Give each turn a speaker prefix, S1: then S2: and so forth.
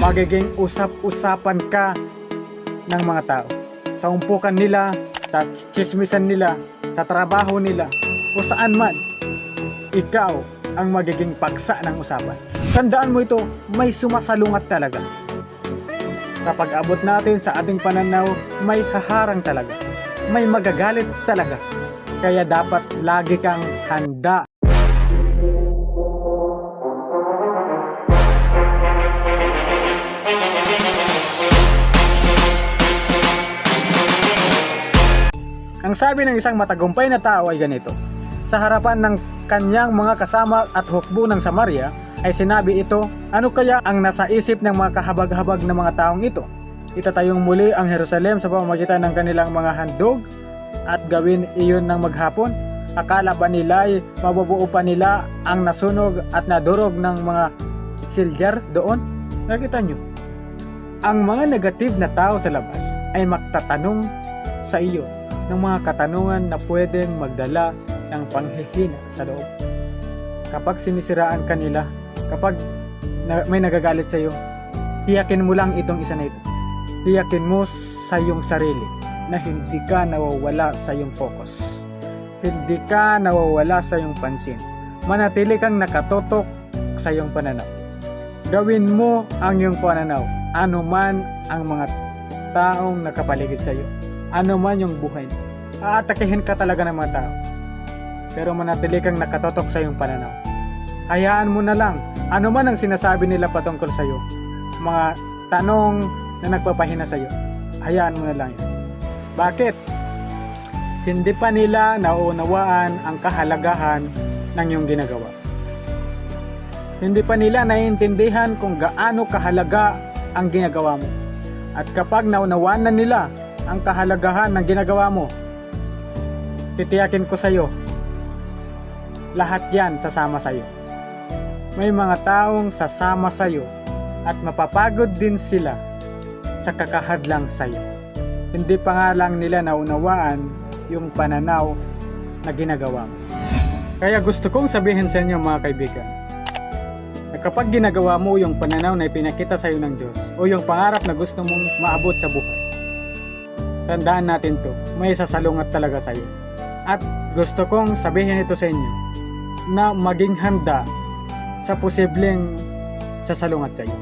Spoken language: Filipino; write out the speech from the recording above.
S1: magiging usap-usapan ka ng mga tao. Sa umpukan nila, sa chismisan nila, sa trabaho nila, o saan man, ikaw ang magiging paksa ng usapan. Tandaan mo ito, may sumasalungat talaga. Sa pag-abot natin sa ating pananaw, may haharang talaga. May magagalit talaga. Kaya dapat lagi kang handa. Ang sabi ng isang matagumpay na tao ay ganito. Sa harapan ng kanyang mga kasama at hukbo ng Samaria, ay sinabi ito, ano kaya ang nasa isip ng mga kahabag-habag na mga taong ito? Itatayong muli ang Jerusalem sa pamamagitan ng kanilang mga handog at gawin iyon ng maghapon? Akala ba nila ay mabubuo pa nila ang nasunog at nadurog ng mga siljar doon? Nakita nyo? Ang mga negative na tao sa labas ay magtatanong sa iyo ng mga katanungan na pwedeng magdala ng panghihina sa loob. Kapag sinisiraan ka nila, kapag may nagagalit sa iyo, tiyakin mo lang itong isa na ito. Tiyakin mo sa iyong sarili na hindi ka nawawala sa iyong focus. Hindi ka nawawala sa iyong pansin. Manatili kang nakatotok sa iyong pananaw. Gawin mo ang iyong pananaw, anuman ang mga taong nakapaligid sa iyo. Ano man yung buhay mo, aatakihin ka talaga ng mga tao. Pero manatili kang nakatotok sa iyong pananaw. Hayaan mo na lang, ano man ang sinasabi nila patungkol sa iyo, mga tanong na nagpapahina sa iyo, hayaan mo na lang yan. Bakit? Hindi pa nila nauunawaan ang kahalagahan ng iyong ginagawa. Hindi pa nila naiintindihan kung gaano kahalaga ang ginagawa mo. At kapag naunawaan na nila ang kahalagahan ng ginagawa mo, titiyakin ko sa iyo, lahat yan sasama sa iyo. May mga taong sasama sa iyo at mapapagod din sila sa kakahadlang sa iyo. Hindi pa nga lang nila naunawaan yung pananaw na ginagawa mo. Kaya gusto kong sabihin sa inyo mga kaibigan, na kapag ginagawa mo yung pananaw na ipinakita sa iyo ng Diyos o yung pangarap na gusto mong maabot sa buhay, tandaan natin to, may sasalungat talaga sa iyo. At gusto kong sabihin ito sa inyo, na maging handa sa posibleng sasalungat sa iyo.